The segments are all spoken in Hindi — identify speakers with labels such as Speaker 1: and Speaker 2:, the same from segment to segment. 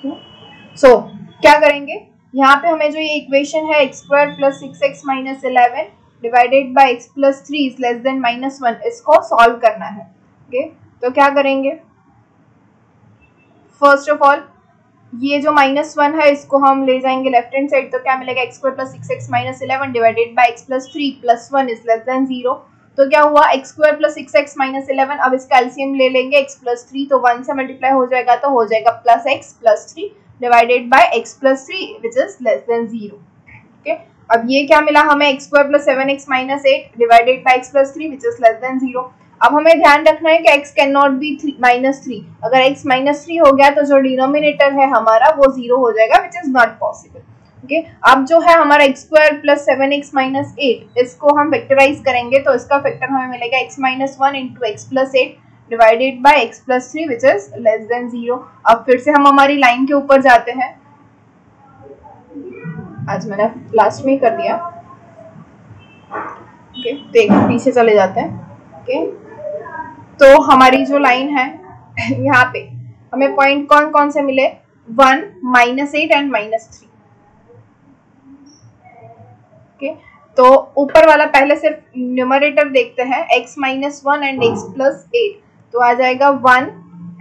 Speaker 1: सो क्या करेंगे, यहाँ पे हमें जो ये इक्वेशन है x square plus 6x minus 11 divided by x plus 3 is less then -1, इसको सॉल्व करना है। ओके, तो क्या करेंगे, फर्स्ट ऑफ ऑल ये जो -1 है इसको हम ले जाएंगे लेफ्ट हैंड साइड, तो क्या मिलेगा x square plus 6x minus 11 divided by x plus 3 plus 1 is less than 0। तो क्या हुआ, x square plus 6x minus 11, अब इसका एलसीएम ले लेंगे x प्लस 3, तो 1 से मल्टीप्लाई हो जाएगा तो हो जाएगा plus x plus 3 divided by x plus 3 which is less than 0। Okay, अब ये क्या मिला हमें, x square plus 7x minus 8 divided by x plus 3 which is less than 0। अब हमें ध्यान रखना है कि x कैन नॉट बी -3, अगर x -3 हो गया तो जो डिनोमिनेटर है हमारा वो 0 हो जाएगा which is not possible. Okay, अब जो है हमारा x square plus 7x minus 8, इसको हम वेक्टराइज करेंगे तो इसका फैक्टर हमें मिलेगा x minus 1 into x plus 8 divided by x plus 3 which is less than 0। अब फिर से हम हमारी लाइन के ऊपर जाते हैं, आज मैंने लास्ट में ही कर दिया। ओके, तो पीछे चले जाते हैं। ओके, तो हमारी जो लाइन है यहाँ पे हमें पॉइंट कौन कौन से मिले, 1, -8 एंड -3। ओके, तो ऊपर वाला पहले सिर्फ न्यूमरेटर देखते हैं, x minus 1 and x plus 8, तो आ जाएगा 1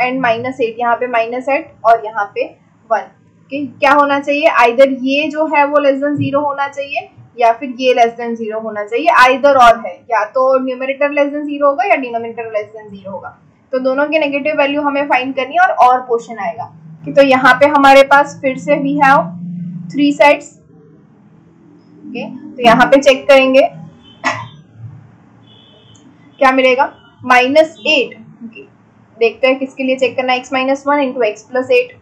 Speaker 1: एंड -8, यहाँ पे -8 और यहाँ पे 1। ओके, क्या होना चाहिए, आइदर ये जो है वो लेस देन 0 होना चाहिए या फिर ये लेस देन 0 होना चाहिए, आइदर और है, या तो न्यूमरेटर लेस देन 0 होगा या डिनोमिनेटर लेस देन 0 होगा। तो दोनों की नेगेटिव वैल्यू हमें फाइंड करनी है और पोर्शन आएगा। तो यहाँ पे हमारे पास फिर से वी हैव 3 सेट्स। ओके, तो यहाँ पे चेक करेंगे क्या मिलेगा, -8। ओके, देखते हैं किसके लिए चेक करना है, x minus 1 into x plus 8।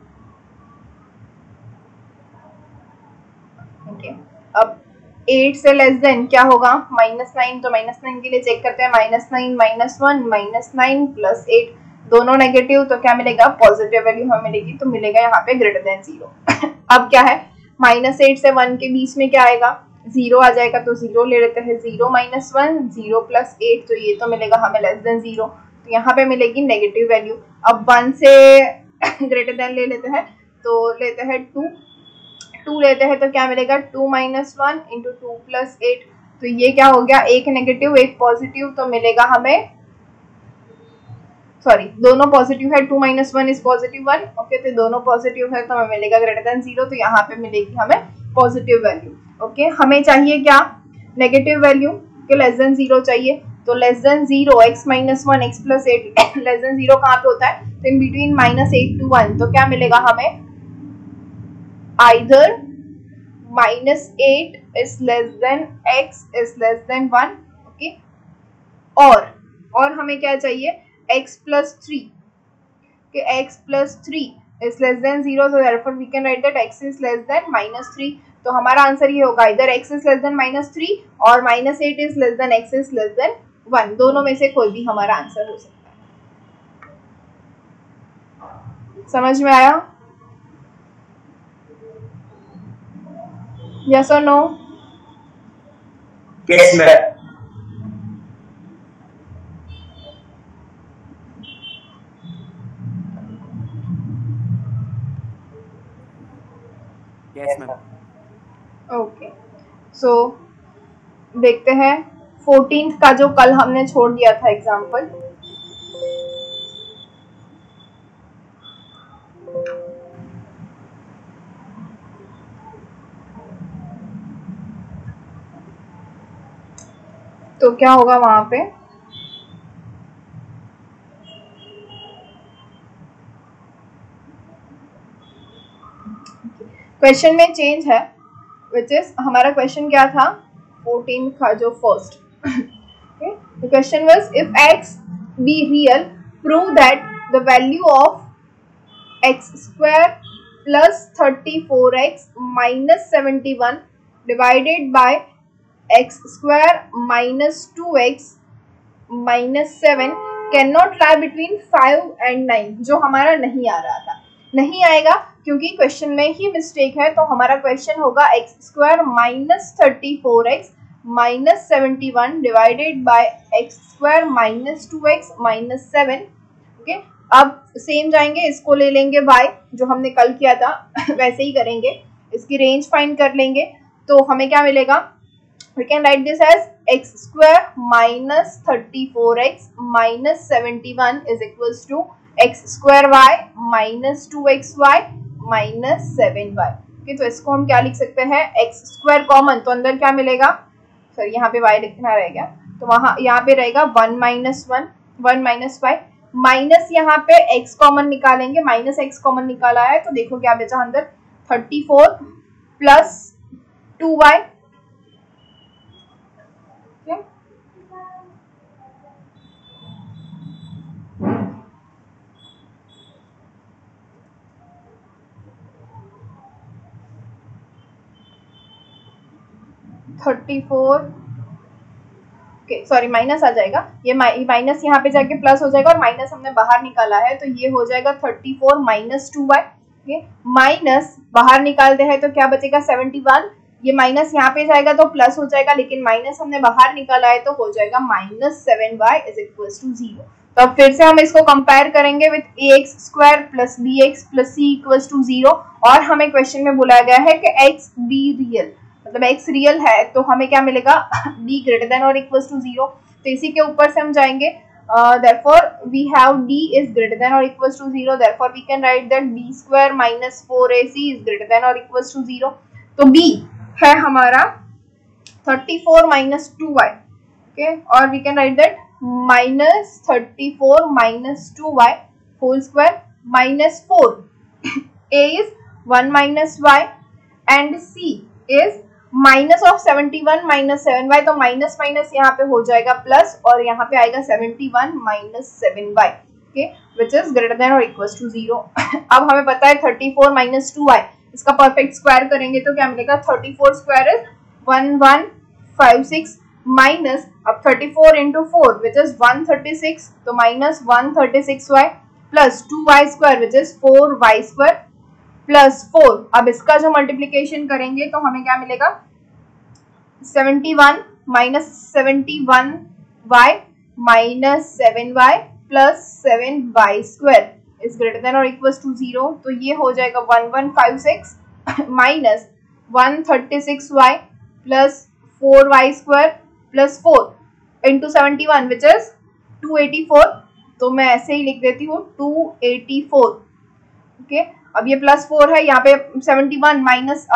Speaker 1: Okay, अब 8 से लेस देन क्या होगा, -9, तो -9 के लिए चेक करते हैं, -9 -1 -9 प्लस 8 दोनों नेगेटिव, तो क्या मिलेगा, पॉजिटिव वैल्यू हमें मिलेगी, तो मिलेगा यहाँ पे ग्रेटर देन 0। अब क्या है, -8 से 1 के बीच में क्या आएगा, 0 आ जाएगा, तो 0 ले लेते हैं, 0 - 1 0 प्लस 8, तो ये तो मिलेगा हमें लेस देन 0, तो यहाँ पे मिलेगी नेगेटिव वैल्यू। अब 1 से ग्रेटर देन ले लेते हैं, तो लेते हैं 2 लेते हैं, तो क्या मिलेगा, 2 - 1 इंटू 2 प्लस 8, तो ये क्या हो गया, एक नेगेटिव एक पॉजिटिव, तो मिलेगा हमें, सॉरी दोनों पॉजिटिव है, 2 - 1 इज पॉजिटिव 1। ओके, तो दोनों पॉजिटिव है तो हमें मिलेगा ग्रेटर देन 0, तो यहाँ पे मिलेगी हमें पॉजिटिव वैल्यू। ओके, हमें चाहिए क्या, नेगेटिव वैल्यू के लेस देन 0 चाहिए, तो less than 0 x minus 1 x plus 8 less than 0 कहाँ पे होता है, तो इन बिटवीन -8 to 1, तो क्या मिलेगा हमें, either -8 is less than x is less than 1। Okay, और हमें क्या चाहिए, x plus 3, okay, x plus 3 is less than 0, so therefore we can write that x is less than -3। तो हमारा आंसर ये होगा, इधर x is less than -3 और -8 is less than x is less than 1, दोनों में से कोई भी हमारा आंसर हो सकता है। समझ में आया, yes or no?
Speaker 2: Yes ma'am। Yes ma'am।
Speaker 1: Okay, so देखते हैं 14th का जो कल हमने छोड़ दिया था एग्जाम्पल। तो क्या होगा वहां पे, क्वेश्चन में चेंज है, विच इज हमारा क्वेश्चन क्या था 14 का जो first, the question was if x be real prove that the value of x square plus 34x minus 71 divided by x square minus 2x minus 7 cannot lie between 5 and 9, जो हमारा नहीं आ रहा था, नहीं आएगा क्योंकि क्वेश्चन में ही मिस्टेक है, तो हमारा क्वेश्चन होगा x square minus 34x minus 71 divided by x square minus 2x minus 7। Okay, अब सेम जाएंगे, इसको ले लेंगे y जो हमने कल किया था वैसे ही करेंगे, इसकी रेंज फाइंड कर लेंगे। तो हमें क्या मिलेगा, we can write this as x square minus 34x minus 71 is equals to x square y minus 2xy minus 7y। Okay, तो इसको हम क्या लिख सकते हैं, एक्स स्क्वायर कॉमन, तो अंदर क्या मिलेगा, सॉरी यहाँ पे y लिखना रहेगा, तो वहां यहाँ पे रहेगा 1 माइनस 1 माइनस y माइनस यहाँ पे x कॉमन निकालेंगे, माइनस x कॉमन निकाला है तो देखो क्या बचा अंदर 34 प्लस 2y। सॉरी माइनस आ जाएगा, ये माइनस यहाँ पे जाके प्लस हो जाएगा और माइनस हमने बाहर निकाला है तो ये हो जाएगा 34 माइनस 2y। माइनस बाहर निकालते हैं तो क्या बचेगा 71, ये माइनस यहाँ पे जाएगा तो प्लस हो जाएगा, लेकिन माइनस हमने बाहर निकाला है तो हो जाएगा minus 7y is equal to 0। तो अब फिर से हम इसको कंपेयर करेंगे with ax square plus bx plus c equals to 0, और हमें क्वेश्चन में बोला गया है कि x b रियल, मतलब x रियल है तो हमें क्या मिलेगा b ग्रेटर देन और इक्वल्स टू 0। तो इसी के ऊपर से हम जाएंगे, therefore we have d is greater than or equals to 0, therefore we can write that b square minus 4ac is greater than or equals to 0। तो b है हमारा 34 minus 2y, okay, और we can write that minus 34 minus 2y whole square minus 4 a is 1 minus y and c is minus of 71 minus 7y, तो माइनस माइनस यहाँ पे हो जाएगा प्लस और यहाँ पे आएगा 71 minus 7y, okay, which is greater than और इक्वल्स टू 0। अब हमें पता है 34 माइनस 2y, इसका परफेक्ट स्क्वायर करेंगे तो क्या मिलेगा, 34 स्क्वायर इज 1156 माइनस अब 34 इंटू 4 विच इज 136, तो minus 136y plus 2y square which is 4y square plus 4। अब इसका जो मल्टीप्लीकेशन करेंगे तो हमें क्या मिलेगा 71 minus 71y minus 7y plus 7y square is greater than और इक्वल्स टू 0। तो ये हो जाएगा 1156 minus 136y plus 4y square plus 4 into 71 which is 284, तो मैं ऐसे ही लिख देती हूँ 284, ओके। अब ये प्लस 4 है, यहाँ पे 71 minus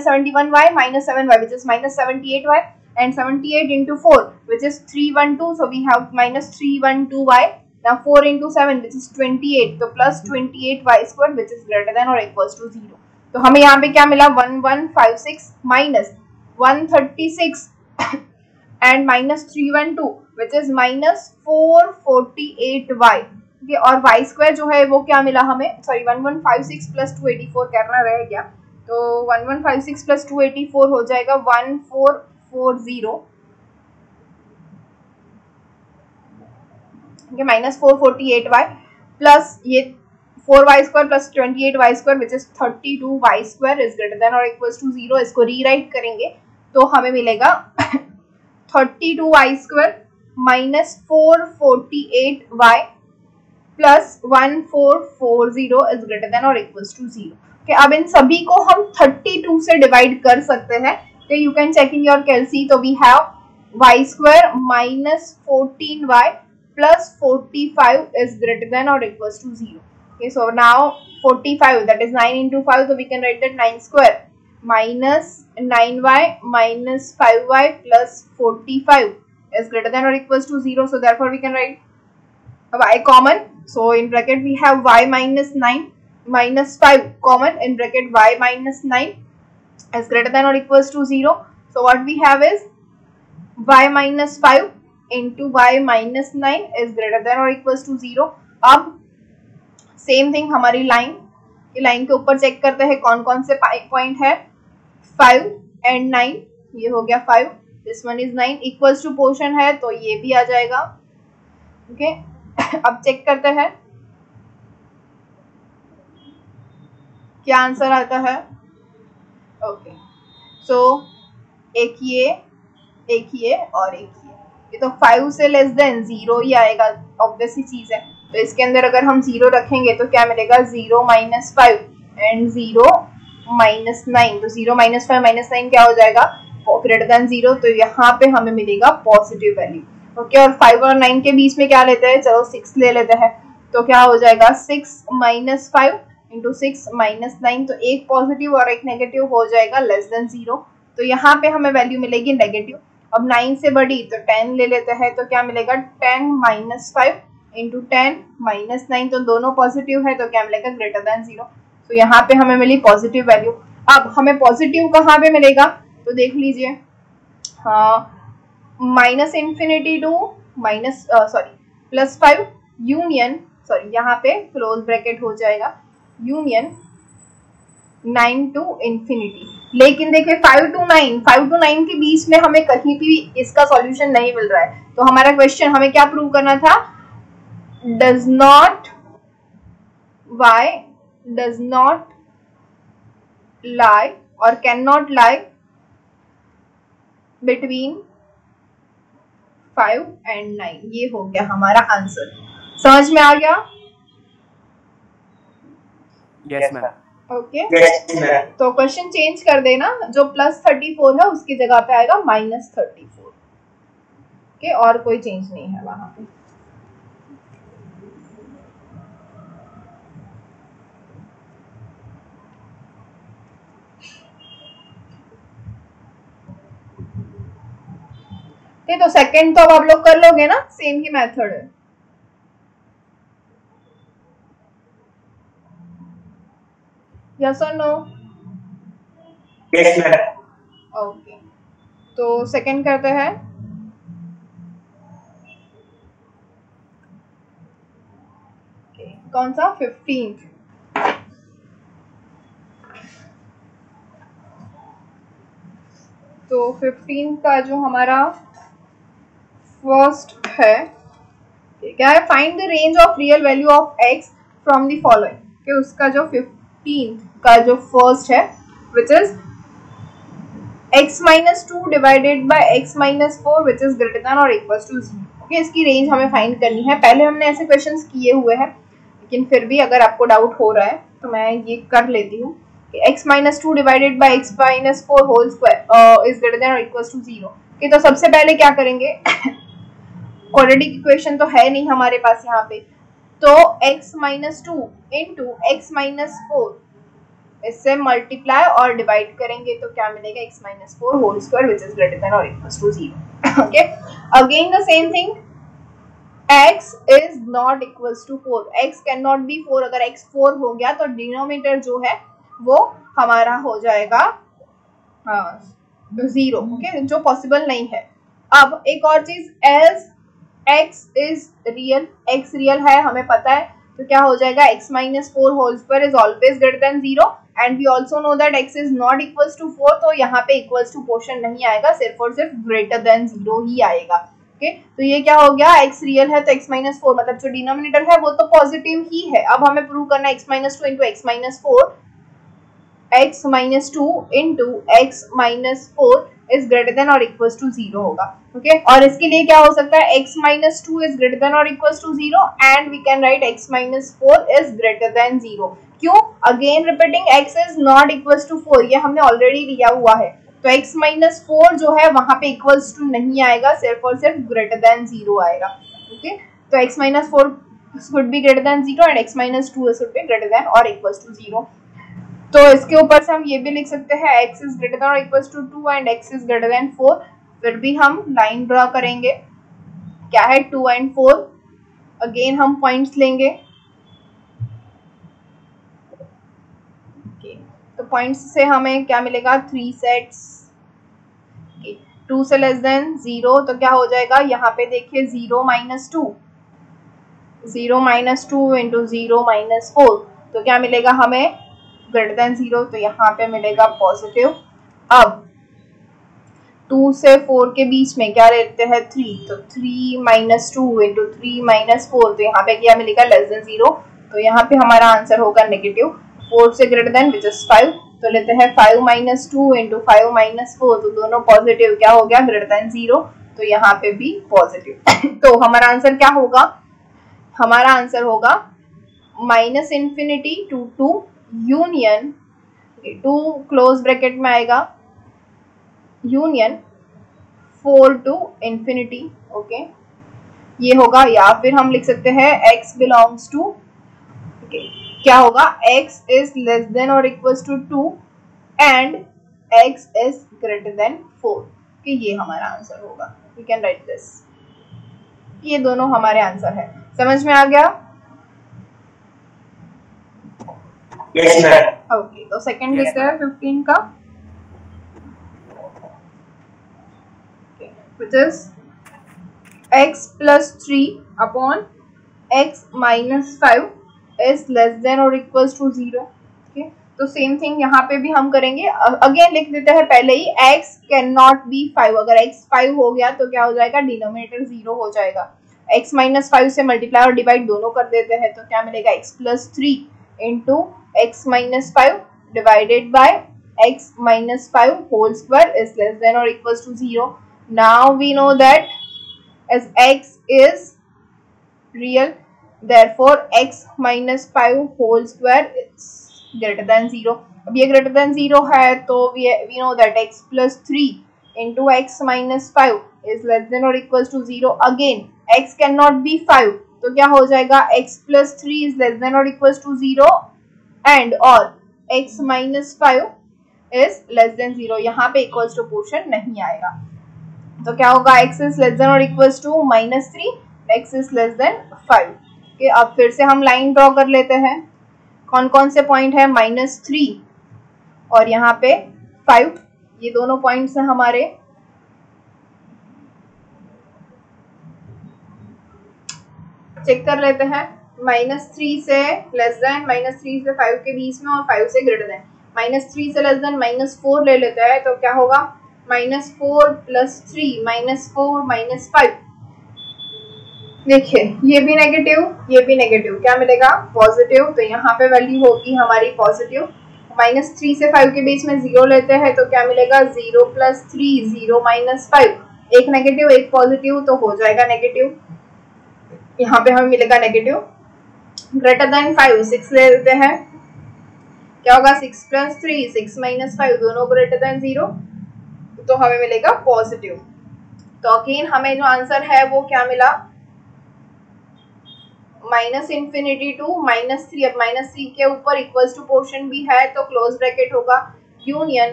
Speaker 1: 71y minus 7y which is minus 78y and 78 into 4 which is 312, so we have minus 312y, now 4 into 7 which is 28, तो plus 28y square which is greater than or equals to 0। तो हमें यहाँ पे क्या मिला 1156 minus 136 and minus 312 which is minus 448y, और y स्क्वायर जो है वो क्या मिला हमें, सॉरी 1156 प्लस 284 करना रह गया, तो 1156 प्लस 284 हो जाएगा 1440, माइनस 448y प्लस ये 4y square plus 28y square which is 32y square is greater than और इक्वल्स टू 0। इसको रीराइट करेंगे तो हमें मिलेगा 32y square minus 448y plus 1440 is greater than और इक्वल्स टू 0। okay, अब इन सभी को हम 32 से डिवाइड कर सकते हैं, तो you can check in your calci. तो we have y square minus 14y plus 45 is greater than और equals to 0। okay, so now 45 that is 9 into 5, so we can write that 9 square minus 9y minus 5y plus 45 is greater than or equals to 0, so therefore we can write y common, so in bracket we have y minus 9 minus 5 common, in bracket y minus 9 is greater than or equals to 0, so what we have is y minus 5 into y minus 9 is greater than or equals to 0। अब सेम थिंग हमारी लाइन, ये लाइन के ऊपर चेक करते हैं कौन कौन से पॉइंट है, 5 and 9, ये हो गया 5, this one is 9, equals to portion है तो ये भी आ जाएगा, ओके। अब चेक करते हैं क्या आंसर आता है, ओके। सो एक ये और एक ये तो 5 से लेस देन 0 ही आएगा, ऑब्वियस ही चीज है। तो इसके अंदर अगर हम 0 रखेंगे तो क्या मिलेगा 0 - 5 एंड 0 - 9, तो 0 - 5 - 9 क्या हो जाएगा ग्रेटर देन 0, तो यहाँ पे हमें मिलेगा पॉजिटिव वैल्यू। ओके, और 5 और 9 के बीच में क्या लेते हैं, चलो 6 ले लेते हैं, तो क्या हो जाएगा 6 - 5 इंटू 6 - 9, तो एक पॉजिटिव और एक नेगेटिव हो जाएगा लेस देन 0, तो यहाँ पे हमें वैल्यू मिलेगी नेगेटिव। अब 9 से बड़ी तो 10 ले लेते हैं, तो क्या मिलेगा 10 - 5 इंटू 10 - 9, तो दोनों पॉजिटिव है, तो क्या मिलेगा ग्रेटर देन 0, तो यहाँ पे हमें मिली पॉजिटिव वैल्यू। अब हमें पॉजिटिव कहाँ पे मिलेगा, तो देख लीजिए, -∞ टू +5 यूनियन, सॉरी यहाँ पे क्लोज ब्रैकेट हो जाएगा, यूनियन 9 टू इंफिनिटी। लेकिन देखिए 5 to 9 के बीच में हमें कहीं भी इसका सॉल्यूशन नहीं मिल रहा है, तो हमारा क्वेश्चन हमें क्या प्रूव करना था, डज नॉट लाई और can not lie between 5 and 9, ये हो गया हमारा आंसर। समझ में आ गया?
Speaker 2: Yes ma'am.
Speaker 1: ओके, तो क्वेश्चन चेंज कर देना, जो +34 है उसकी जगह पे आएगा -34। ओके, और कोई चेंज नहीं है वहां पे। तो सेकंड तो अब आप लोग कर लोगे ना, सेम ही मेथड है। यस और नो?
Speaker 2: Yes ma'am.
Speaker 1: ओके, तो सेकंड करते हैं। कौन सा 15th? तो 15 का जो हमारा फर्स्ट है, क्या है, find the range of real value of x from the following, कि उसका जो 15 का जो फर्स्ट है विच is x - 2 divided by x - 4 which is greater than और इक्वल टू 0। ओके, इसकी रेंज हमें फाइंड करनी है। पहले हमने ऐसे क्वेश्चंस किए हुए हैं, लेकिन फिर भी अगर आपको डाउट हो रहा है तो मैं ये कर लेती हूँ कि x - 2 divided by x - 4 whole square is greater than और इक्वल टू 0। ओके, तो सबसे पहले क्या करेंगे, क्वाड्रेटिक इक्वेशन तो है नहीं हमारे पास यहाँ पे, तो x - 2 इंटू x - 4 इससे मल्टीप्लाई और डिवाइड करेंगे, तो क्या मिलेगा x - 4 whole square which is greater than और equal to 0। Okay, again the same thing, x is not equals to 4, x can not be 4, अगर x 4 हो गया तो डिनोमिनेटर जो है वो हमारा हो जाएगा 0। ओके, जो पॉसिबल नहीं है। अब एक और चीज, as x is real, x real है हमें पता है, तो क्या हो जाएगा x - 4 whole square is always greater than 0 and we also know that x is not equals to 4, तो यहाँ पे इक्वल्स टू पोर्शन नहीं आएगा, सिर्फ और सिर्फ ग्रेटर देन 0 ही आएगा। ओके, तो ये क्या हो गया, x रियल है तो x - 4 मतलब जो डिनोमिनेटर है वो तो पॉजिटिव ही है। अब हमें प्रूव करना है x - 2 into x - 4, x - 2 into x - 4 is greater than और इक्वल्स टू 0 होगा। ओके, और इसके लिए क्या हो सकता है, x - 2 इज ग्रेटर देन और equals to 0 and we can write x - 4 is greater than 0। क्यों, again repeating, x is not equals to 4, ये हमने ऑलरेडी लिया हुआ है, तो x - 4 जो है वहां पे इक्वल्स टू नहीं आएगा, सिर्फ और सिर्फ ग्रेटर देन 0 आएगा। ओके, तो x - 4 should be greater than 0 and x - 2 should be greater than और इक्वल्स टू 0। तो इसके ऊपर से हम ये भी लिख सकते हैं x इज ग्रेटर देन और equals to 2 and x is greater than 4। फिर भी हम लाइन ड्रॉ करेंगे, क्या है 2 एंड 4, अगेन हम पॉइंट्स लेंगे। तो पॉइंट्स से हमें क्या मिलेगा, 3 सेट्स। 2 से लेस देन 0, तो क्या हो जाएगा, यहाँ पे देखिए 0 - 2, 0 - 2 इंटू 0 - 4, तो क्या मिलेगा हमें ग्रेटर देन 0, तो यहाँ पे मिलेगा पॉजिटिव। अब 2 से 4 के बीच में क्या लेते हैं 3, तो 3 - 2 इंटू 3 - 4, तो यहाँ पे क्या मिलेगा लेस देन 0, तो यहाँ पे हमारा आंसर होगा नेगेटिव। 4 से ग्रेटर देन विच इज 5, तो लेते हैं 5 - 2 इंटू 5 - 4, तो दोनों पॉजिटिव, क्या हो गया ग्रेटर देन 0, तो यहाँ पे भी पॉजिटिव। तो हमारा आंसर क्या होगा, हमारा आंसर होगा -∞ to 2 यूनियन, 2 क्लोज ब्रैकेट में आएगा, यूनियन 4 to ∞। ओके, ये होगा। या फिर हम लिख सकते हैं x बिलोंग्स टू, क्या होगा, x इज लेस देन और equals to 2 and x is greater than 4, कि ये हमारा आंसर होगा। We can write this. ये दोनों हमारे आंसर है। समझ में आ गया?
Speaker 2: Yes, ma'am.
Speaker 1: ओके, तो सेकंड देखते हैं 15 का, which is x plus 3 upon x minus 5 is less than or equals to 0। okay? तो सेम थिंग यहाँ पे भी हम करेंगे। अगेन लिख देते हैं पहले ही, x कैन नॉट बी 5। अगर x 5 हो गया तो क्या हो जाएगा, डिनोमिनेटर 0 हो जाएगा। x माइनस 5 से मल्टीप्लाई और डिवाइड दोनों कर देते हैं, तो क्या मिलेगा, x plus 3 into x minus 5 divided by x minus 5 whole square is less than or equals to 0। Now we know that as x is real, therefore x minus 5 whole square is greater than 0। अब ये greater than 0 है तो we know that x plus 3 into x minus 5 is less than or equals to 0। Again x cannot be 5, तो क्या हो जाएगा, x plus 3 is less than or equals to 0 and or x minus 5 is less than 0। यहाँ पे equals to portion नहीं आएगा, तो क्या होगा, x is less than or equals to -3, x is less than 5। okay, अब फिर से हम लाइन ड्रॉ कर लेते हैं। कौन कौन से पॉइंट है, -3 और यहाँ पे 5, ये दोनों पॉइंट्स हैं हमारे। चेक कर लेते हैं, -3 से लेस देन, -3 से 5 के बीच में और 5 से ग्रेटर देन। -3 से लेस देन -4 ले लेते हैं, तो क्या होगा, -4 + 3 -4 -5। देखिए ये भी नेगेटिव, ये भी नेगेटिव, क्या मिलेगा, पॉजिटिव। तो यहाँ पे वैल्यू होगी हमारी पॉजिटिव। -3 से 5 के बीच में 0 लेते हैं, तो क्या मिलेगा, 0 + 3 0 -5। एक नेगेटिव एक पॉजिटिव, तो हो जाएगा नेगेटिव। यहाँ पे हमें मिलेगा नेगेटिव। ग्रेटर देन 5 6 ले लेते हैं, क्या होगा, 6 + 3 6 -5, दोनों ग्रेटर देन 0, तो हमें मिलेगा पॉजिटिव। तो अगेन हमें जो आंसर है वो क्या मिला, -∞ to -3। अब -3 के ऊपर इक्वल्स टू पोर्शन भी है, तो क्लोज ब्रैकेट होगा, यूनियन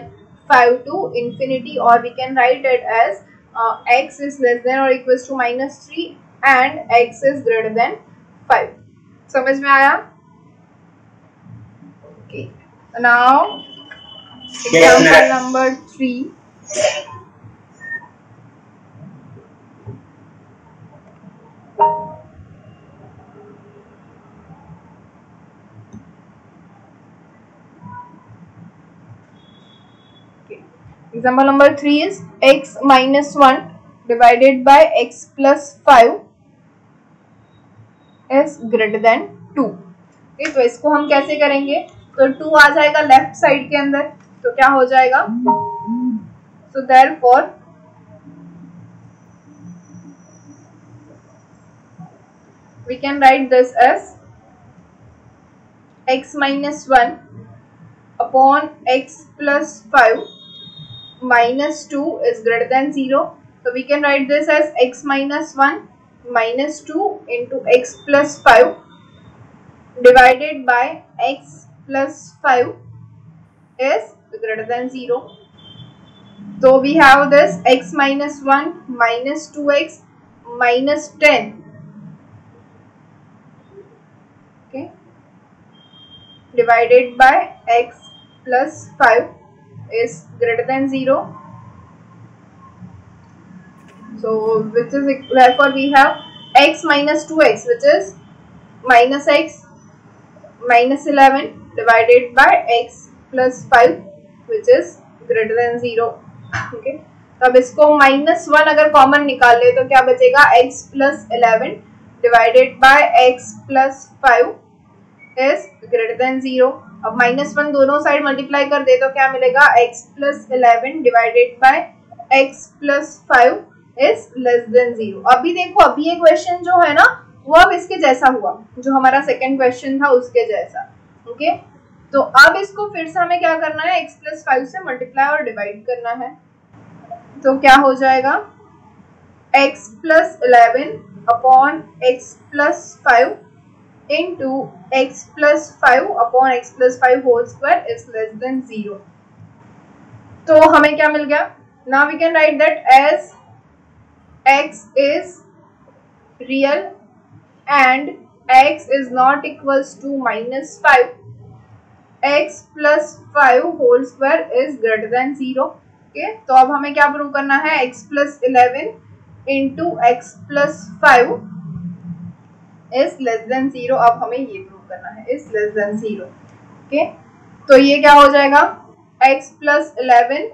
Speaker 1: 5 to ∞, और we can write it as x is less than or equals to -3 and x is greater than 5। समझ में आया? Okay, now example number 3। Example number 3 is x minus 1 divided by x plus 5 is greater than 2। okay, तो इसको हम कैसे करेंगे, तो 2 आ जाएगा लेफ्ट साइड के अंदर, तो क्या हो जाएगा, so therefore we can write this as x minus 1 upon x plus 5 minus 2 is greater than 0। So we can write this as x minus 1 minus 2 into x plus 5 divided by x plus 5 is greater than 0। So we have this x minus 1 minus 2x minus 10, okay, divided by x plus 5 is greater than 0। So which is, therefore we have x minus 2x which is minus x minus 11 divided by x plus 5 which is greater than 0। okay, तो अब इसको -1 अगर कॉमन निकाल ले तो क्या बचेगा, x plus 11 divided by x plus 5 is greater than 0। अब -1 दोनों साइड मल्टीप्लाई कर दे तो क्या मिलेगा, x plus 11 divided by x plus 5 is less than 0। अभी देखो, अभी ये क्वेश्चन जो है ना वो अब इसके जैसा हुआ, जो हमारा सेकंड क्वेश्चन था उसके जैसा। ओके, तो अब इसको फिर से हमें क्या करना है, x + 5 से मल्टीप्लाई और डिवाइड करना है। तो क्या हो जाएगा, x + 11 upon x + 5 into x + 5 upon x + 5 whole square is less than 0। तो हमें क्या मिल गया, now we can write that as x is real and x is not equals to -5, x + 5 whole square is greater than 0। Okay, तो अब हमें क्या प्रूव करना है, x + 11 into x + 5 is less than 0। अब हमें ये प्रूव करना है, इज लेस देन 0। ओके, तो ये क्या हो जाएगा, x + 11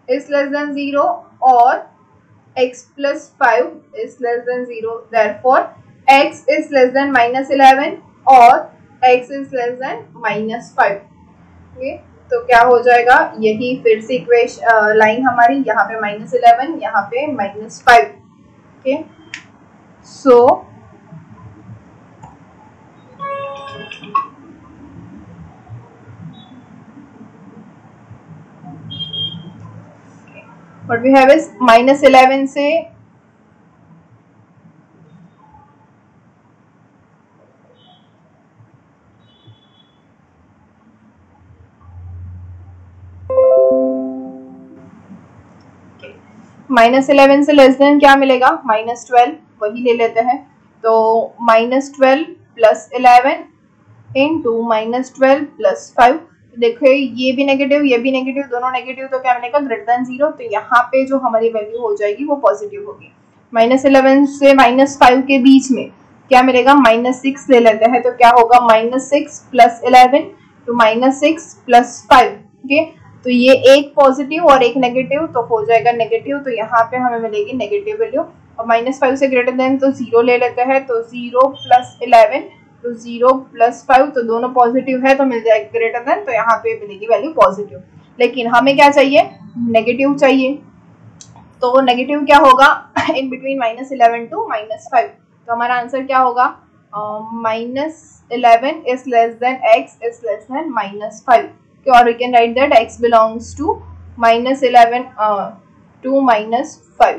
Speaker 1: इज लेस देन 0 और x + 5 is less than 0। Therefore x is less then -11 और x is less than -5। Okay, तो क्या हो जाएगा, यही फिर से इक्वेशन लाइन हमारी, यहाँ पे -11 यहाँ पे -5। Okay, so what we have is -11 से -11 से लेस देन क्या मिलेगा, -12, वही ले लेते हैं। तो -12 + 11 इंटू -12 + 5। देखो ये भी नेगेटिव, ये भी नेगेटिव, दोनों नेगेटिव, तो क्या मिलेगा, ग्रेटर देन 0। तो यहाँ पे जो हमारी वैल्यू हो जाएगी वो पॉजिटिव होगी। -11 से -5 के बीच में क्या मिलेगा, -6 ले लेते हैं। तो क्या होगा, -6 + 11 तो -6 + 5। ओके, तो ये एक पॉजिटिव और एक नेगेटिव, तो हो जाएगा नेगेटिव। तो यहाँ पे हमें मिलेगी नेगेटिव वैल्यू। और -5 से ग्रेटर देन तो 0 ले लेते हैं। तो 0 + 11 तो 0 + 5, तो दोनों पॉजिटिव है तो मिल जाएगा ग्रेटर देन। तो यहाँ पे मिलेगी वैल्यू पॉजिटिव। लेकिन हमें क्या चाहिए, नेगेटिव चाहिए। तो नेगेटिव क्या होगा, इन बिटवीन -11 to -5। तो हमारा आंसर क्या होगा, -11 is less than x is less than -5। और we can write that x belongs to -11 to -5।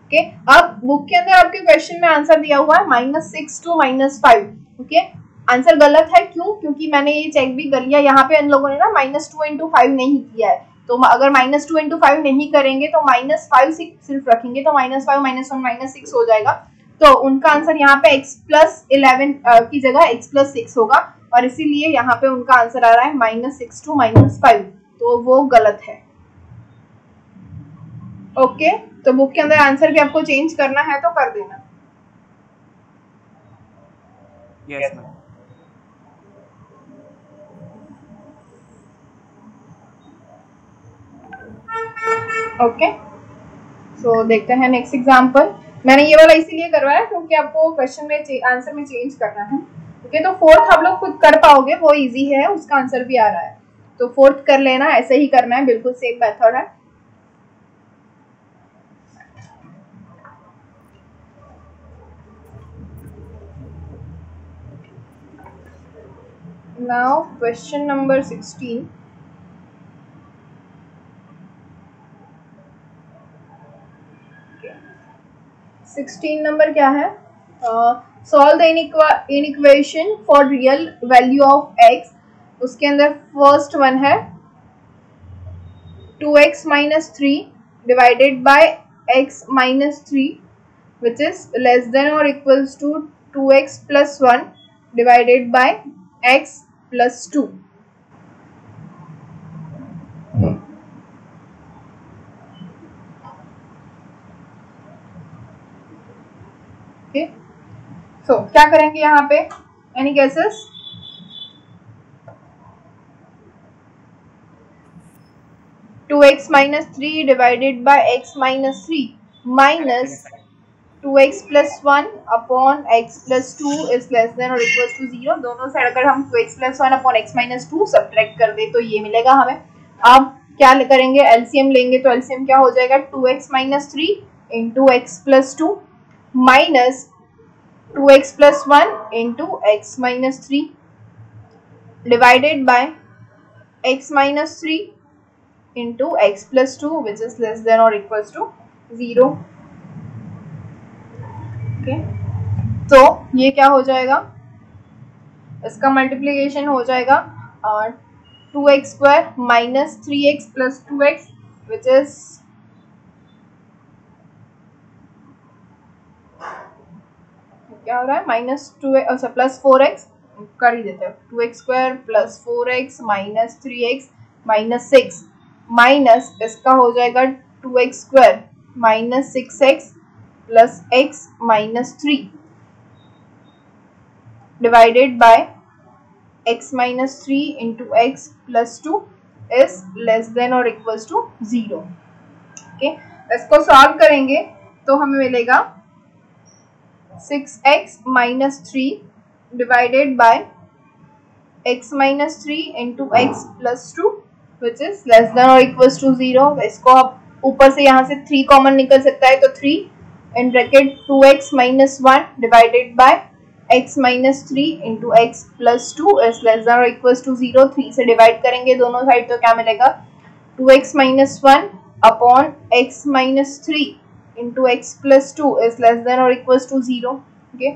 Speaker 1: Okay, अब बुक के अंदर आपके क्वेश्चन में आंसर दिया हुआ है -6 to -5। ओके, आंसर गलत है, क्यों, क्योंकि मैंने ये चेक भी कर लिया, यहाँ पे इन लोगों ने ना -2 into 5 नहीं किया है। तो अगर -2 into 5 नहीं करेंगे तो -5 सिर्फ रखेंगे तो -5 -1 -6 हो जाएगा। तो उनका आंसर यहाँ पे x + 11 की जगह x + 6 होगा, और इसीलिए यहाँ पे उनका आंसर आ रहा है -6 to -5। तो वो गलत है। ओके, तो बुक के अंदर आंसर भी आपको चेंज करना है तो कर देना।
Speaker 2: Yes ma'am.
Speaker 1: ओके, सो देखते हैं नेक्स्ट एग्जांपल। मैंने ये वाला इसीलिए करवाया क्योंकि आपको क्वेश्चन में आंसर में चेंज करना है। ओके, तो फोर्थ आप लोग खुद कर पाओगे, वो इजी है, उसका आंसर भी आ रहा है। तो फोर्थ कर लेना, ऐसे ही करना है, बिल्कुल सेम मेथड है। Now question number 16। नंबर क्या है, solve the inequation for real value of x। उसके अंदर फर्स्ट वन है 2x - 3 divided by x - 3 which is less than or equals to 2x + 1 divided by x + 2। Okay, so क्या करेंगे यहाँ पे, any guesses? Two x - 3 divided by x - 3 minus 2x + 1 upon x + 2 is less than और इक्वल्स टू 0। दोनों साइड अगर हम 2x + 1 अपॉन x - 2 सब्ट्रैक्ट कर दे तो ये मिलेगा हमें। अब क्या करेंगे, एलसीएम लेंगे। तो एलसीएम क्या हो जाएगा, 2x - 3 into x + 2 minus 2x plus 1 into x minus 3 divided by x minus 3 into x plus 2 which is less than or equals to 0. Okay, तो ये क्या हो जाएगा, इसका मल्टीप्लीकेशन हो जाएगा 2x square minus 3x plus 2x which is क्या हो रहा है माइनस 2x, अच्छा प्लस 4x कर ही देते हैं, 2x square plus 4x minus 3x minus 6 minus इसका हो जाएगा 2x square minus 6x plus x minus 3 divided by x minus 3 into x plus 2 is less than और इक्वल्स टू 0. ओके, इसको सॉल्व करेंगे तो हमें मिलेगा 6x minus 3 divided by x minus 3 into x plus 2 which is less than or equals to 0. इसको आप ऊपर से यहाँ से 3 कॉमन निकल सकता है तो 3 in bracket 2x minus 1 divided by x minus 3 into x plus 2 is less than or equals to 0. 3 से डिवाइड करेंगे दोनों साइड तो क्या मिलेगा 2x minus 1 upon x minus 3 into x plus 2 is less than और इक्वल्स टू 0. ओके,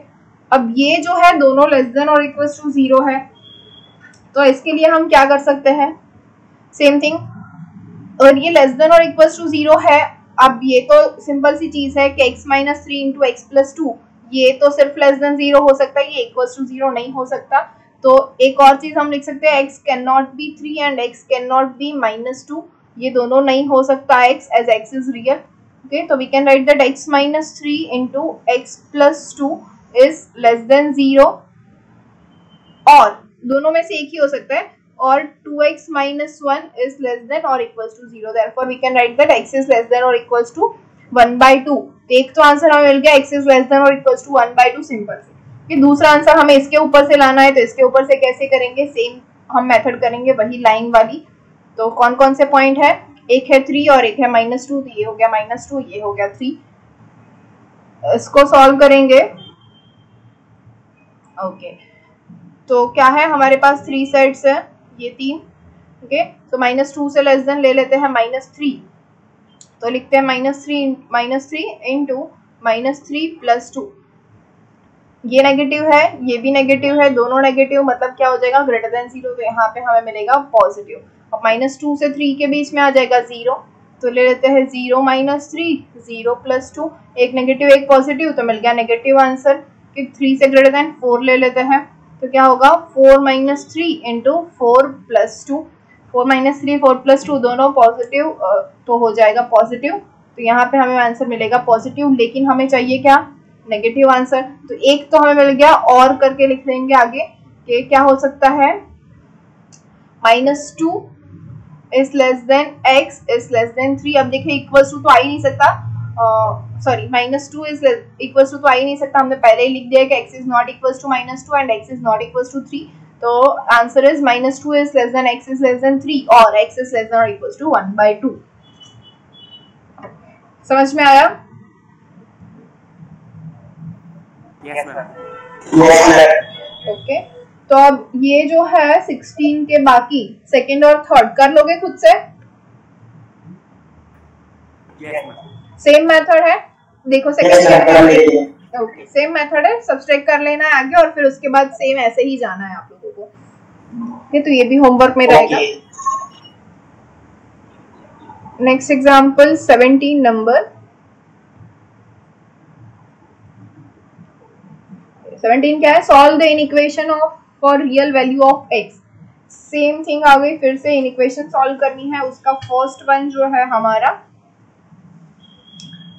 Speaker 1: अब ये जो है दोनों लेस देन और इक्वल्स टू 0 है तो इसके लिए हम क्या कर सकते हैं, सेम थिंग, और ये लेस देन और इक्वल्स टू 0 है. अब ये तो सिंपल सी चीज है कि x minus 3 into x plus 2 ये तो सिर्फ लेस देन 0 हो सकता है, ये इक्वल्स टू 0 नहीं हो सकता. तो एक और चीज हम लिख सकते हैं x can not be 3 and x can not be minus 2, ये दोनों नहीं हो सकता x as x is real. Okay, so we can write that x minus 3 into x plus 2 is less than 0 और दोनों में से एक ही हो सकता है और 2x minus 1 is less than or equals to 0. Therefore, we can write that x is less than or equals to 1 by 2. तो एक तो आंसर हमें मिल गया x is less than or equals to 1 by 2 simple से. कि दूसरा आंसर हमें इसके ऊपर से लाना है तो इसके ऊपर से कैसे करेंगे, सेम हम मेथड करेंगे वही लाइन वाली. तो कौन कौन से पॉइंट है, एक है 3 और एक है -2, तो ये हो गया -2, ये हो गया 3. इसको सॉल्व करेंगे. ओके, तो क्या है हमारे पास 3 सेट्स है, ये 3. ओके, तो -2 से लेस देन ले लेते हैं -3, तो लिखते हैं -3 इंटू -3 प्लस 2. ये नेगेटिव है, ये भी नेगेटिव है, दोनों नेगेटिव मतलब क्या हो जाएगा ग्रेटर देन 0, तो यहाँ पे हमें मिलेगा पॉजिटिव. अब -2 से 3 के बीच में आ जाएगा 0, तो ले लेते हैं 0 - 3 0 + 2, एक नेगेटिव एक पॉजिटिव, तो मिल गया नेगेटिव आंसर. कि 3 से ग्रेटर देन 4 ले लेते हैं तो क्या होगा 4 - 3 इंटू 4 + 2, 4 - 3 4 + 2 दोनों पॉजिटिव, तो हो जाएगा पॉजिटिव. तो यहाँ पे हमें आंसर मिलेगा पॉजिटिव, लेकिन हमें चाहिए क्या नेगेटिव आंसर. तो एक तो हमें मिल गया और करके लिख लेंगे आगे कि क्या हो सकता है -2 is less than x is less than 3. अब देखिए इक्वल्स टू तो आ ही नहीं सकता, सॉरी -2 is इक्वल्स टू तो आ ही नहीं सकता, हमने पहले ही लिख दिया कि x is not equals to -2 and x is not equals to 3. तो answer is -2 is less than x is less than 3 और x is less than or equals to 1 by 2. समझ में आया?
Speaker 2: Yes, ma'am.
Speaker 1: ओके, तो अब ये जो है 16 के बाकी सेकंड और थर्ड कर लोगे खुद से.
Speaker 2: Yes, ma'am.
Speaker 1: सेम मेथड है, देखो सेकंड. ओके, सेम मेथड है, सब्सट्रैक्ट कर लेना है आगे और फिर उसके बाद सेम ऐसे ही जाना है आप लोगों को. ये तो ये भी होमवर्क में रहेगा. नेक्स्ट एग्जांपल 17 नंबर 17 क्या है, solve the inequation of for real value of x. Same thing आ गई, फिर से इनइक्वेशन सॉल्व करनी है. उसका फर्स्ट वन जो है हमारा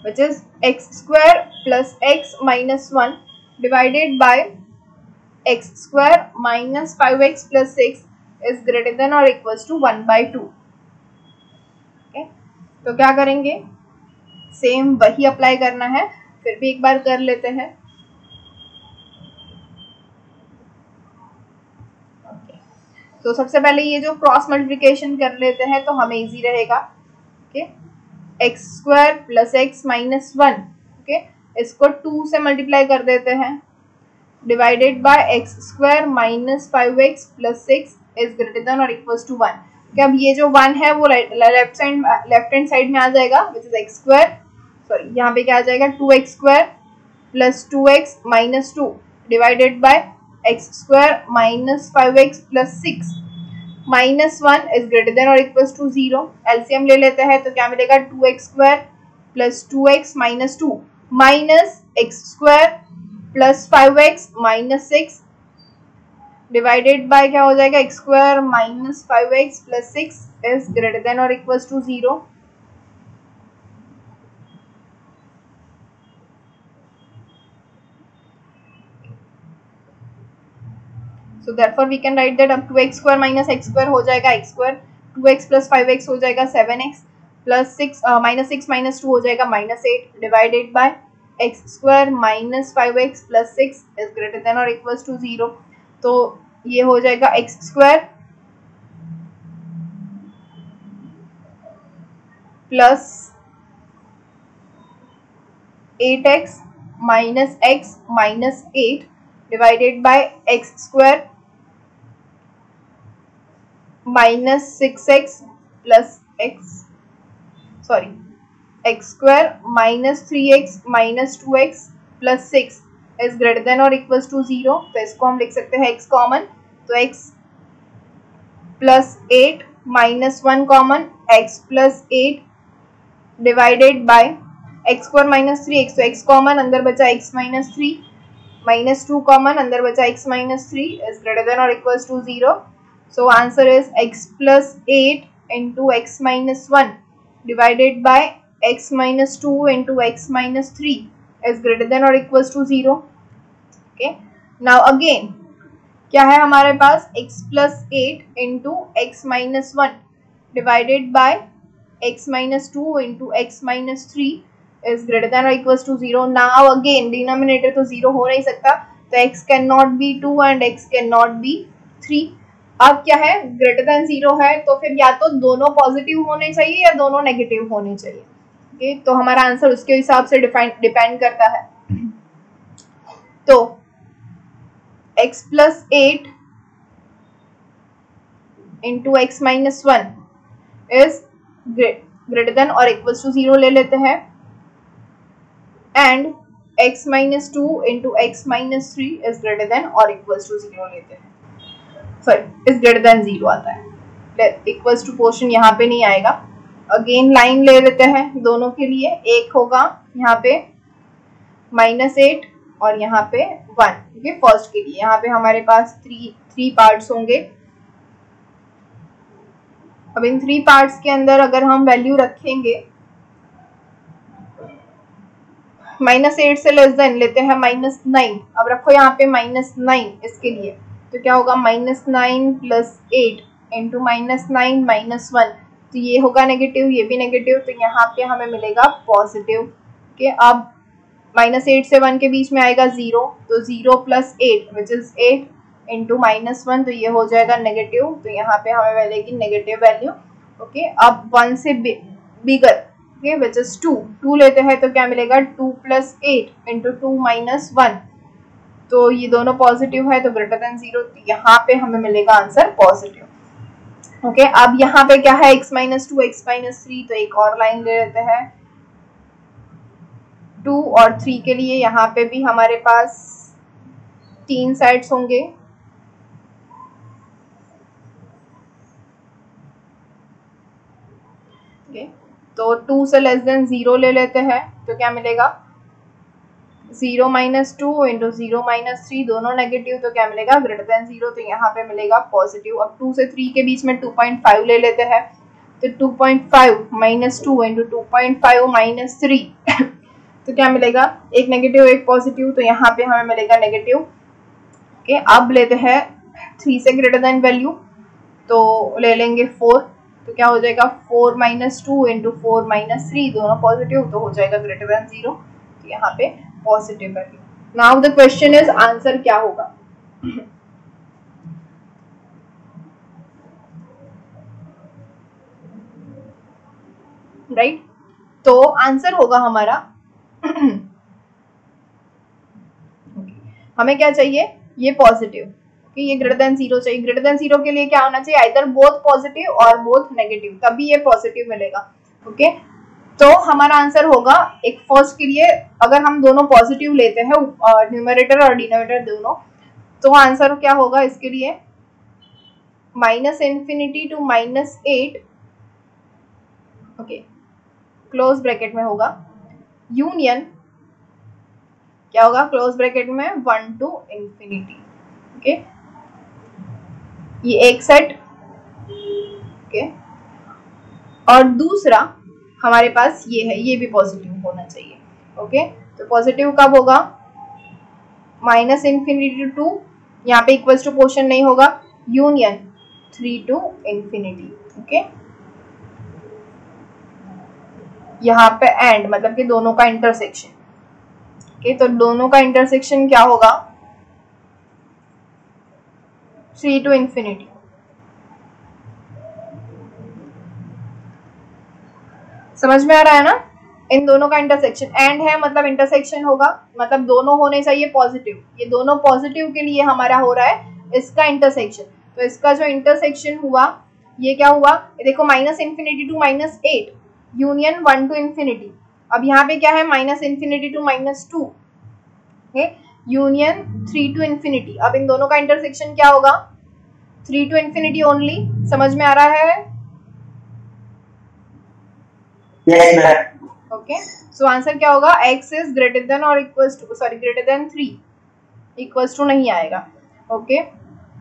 Speaker 1: which is x² plus x minus 1 divided by x² minus 5x plus 6 is greater than or equals to 1 by 2. okay? तो क्या करेंगे, सेम वही अप्लाई करना है, फिर भी एक बार कर लेते हैं. तो सबसे पहले ये जो क्रॉस मल्टीप्लिकेशन कर लेते हैं तो हमें इजी रहेगा. Okay, x² plus x minus 1. Okay, इसको 2 से मल्टीप्लाई कर देते हैं divided by x square minus 5x plus 6 is greater than और इक्वल्स टू 1। क्या अब ये जो 1 है वो लेफ्ट हैंड साइड में आ जाएगा, which is x square, sorry यहाँ पे क्या आ जाएगा 2x square plus 2x minus 2 divided bye x square minus 5x plus 6 minus 1 is greater than और इक्वल्स टू 0। एलसीएम ले लेते हैं तो क्या मिलेगा 2x square plus 2x minus 2 minus x square plus 5x minus 6 divided by क्या हो जाएगा x square minus 5x plus 6 is greater than और equals to 0। So therefore we can write that अब 2x square minus x square हो जाएगा x square, 2x plus 5x हो जाएगा 7x plus 6 minus 6 minus 2 हो जाएगा minus 8 divided by x square minus 5x plus 6 is greater than or equals to 0। तो ये हो जाएगा x square plus 8x minus x minus 8 divided by x square minus 6x plus x square minus 3x minus 2x plus 6 is greater than or equals to 0। तो इसको हम लिख सकते हैं x कॉमन, तो x plus 8 minus 1 common, x plus 8 divided by x square minus 3x, तो x कॉमन अंदर बचा x माइनस 3 माइनस 2 कॉमन अंदर बचा x minus 3 is greater than और equals to 0। So answer is x plus 8 into x minus 1 divided by x minus 2 into x minus 3 is greater than or equals to 0। Okay. Now again क्या है हमारे पास x plus 8 into x minus 1 divided by x minus 2 into x minus 3 is greater than or equals to 0। Now again denominator तो 0 हो नहीं सकता, तो x cannot be 2 and x cannot be 3। अब क्या है ग्रेटर देन 0 है, तो फिर या तो दोनों पॉजिटिव होने चाहिए या दोनों नेगेटिव होने चाहिए। ओके, तो हमारा आंसर उसके हिसाब से डिपेंड करता है। तो x plus 8 into x minus 1 is greater than और इक्वल्स टू 0 ले लेते हैं, and x minus 2 into x minus 3 is greater than और इक्वल्स टू 0 लेते हैं, सॉरी इज ग्रेटर देन 0 आता है, इक्वल्स टू पोर्शन यहाँ पे नहीं आएगा। अगेन लाइन ले लेते हैं दोनों के लिए, एक होगा यहाँ पे -8 और यहाँ पे 1। ठीक, फर्स्ट के लिए यहाँ पे हमारे पास थ्री पार्ट्स होंगे। अब इन 3 पार्ट्स के अंदर अगर हम वैल्यू रखेंगे -8 से लेस देन लेते हैं -9। अब रखो यहाँ पे -9 इसके लिए, तो क्या होगा -9 प्लस 8 इंटू -9 -1, तो ये होगा नेगेटिव, ये भी नेगेटिव, तो यहाँ पे हमें मिलेगा पॉजिटिव। ओके, अब -8 से 1 के बीच में आएगा 0, तो 0 प्लस 8 विच इज 8 इंटू -1, तो ये हो जाएगा नेगेटिव, तो यहाँ पे हमें मिलेगी नेगेटिव वैल्यू। ओके, अब 1 से बिगर, ओके, विच इज 2 लेते हैं, तो क्या मिलेगा 2 प्लस 8 इंटू 2 माइनस 1, तो ये दोनों पॉजिटिव है, तो ग्रेटर देन 0, तो यहाँ पे हमें मिलेगा आंसर पॉजिटिव। ओके, अब यहाँ पे क्या है x माइनस 2 x माइनस 3, तो एक और लाइन ले लेते हैं 2 और 3 के लिए। यहाँ पे भी हमारे पास 3 साइड्स होंगे, ओके, तो 2 से लेस देन 0 ले लेते हैं, तो क्या मिलेगा 0 माइनस 2 इंटू 0 माइनस 3, दोनों नेगेटिव, तो क्या मिलेगा ग्रेटर देन 0, तो यहाँ पे मिलेगा पॉजिटिव। अब 2 से 3 के बीच में 2.5 ले लेते हैं, तो 2.5 माइनस 2 इंटू 2.5 माइनस 3 तो क्या मिलेगा एक नेगेटिव एक पॉजिटिव, तो यहाँ पे हमें मिलेगा नेगेटिव। ओके, अब लेते हैं 3 से ग्रेटर देन वैल्यू, तो ले लेंगे 4, तो क्या हो जाएगा 4 माइनस 2 इंटू 4 माइनस 3, दोनों पॉजिटिव, तो हो जाएगा ग्रेटर देन 0, तो यहाँ पे positive value. Now the question is answer क्या होगा। राइट, तो आंसर होगा हमारा हमें क्या चाहिए, ये पॉजिटिव, कि ये ग्रेटर देन 0 चाहिए। ग्रेटर देन 0 के लिए क्या होना चाहिए, आइदर बोथ पॉजिटिव और बोथ नेगेटिव, तभी ये पॉजिटिव मिलेगा। ओके, तो हमारा आंसर होगा एक फर्स्ट के लिए, अगर हम दोनों पॉजिटिव लेते हैं न्यूमरेटर और डिनोमिनेटर दोनों, तो आंसर क्या होगा इसके लिए, -∞ to -8, ओके, क्लोज ब्रैकेट में होगा, यूनियन क्या होगा, क्लोज ब्रैकेट में 1 to ∞। ओके, ये एक सेट, ओके, और दूसरा हमारे पास ये है, ये भी पॉजिटिव होना चाहिए। ओके, तो पॉजिटिव कब होगा, -∞ to, यहाँ पे इक्वल्स टू क्वोशंट नहीं होगा, यूनियन 3 to ∞। ओके, यहाँ पे एंड मतलब कि दोनों का इंटरसेक्शन। ओके, तो दोनों का इंटरसेक्शन क्या होगा, 3 to ∞। समझ में आ रहा है ना, इन दोनों का इंटरसेक्शन, एंड है मतलब इंटरसेक्शन होगा, मतलब दोनों होने चाहिए पॉजिटिव, ये दोनों पॉजिटिव के लिए हमारा हो रहा है इसका इंटरसेक्शन। तो इसका जो इंटरसेक्शन हुआ ये क्या हुआ, देखो -∞ to -8 यूनियन 1 to ∞। अब यहाँ पे क्या है, -∞ to -2 यूनियन 3 to ∞। अब इन दोनों का इंटरसेक्शन क्या होगा, 3 to ∞ ओनली। समझ में आ रहा है,
Speaker 3: Yes, ma'am.
Speaker 1: Okay, so answer क्या होगा, x इज ग्रेटर देन और equals to, sorry greater than 3, equals to नहीं आएगा। ओके,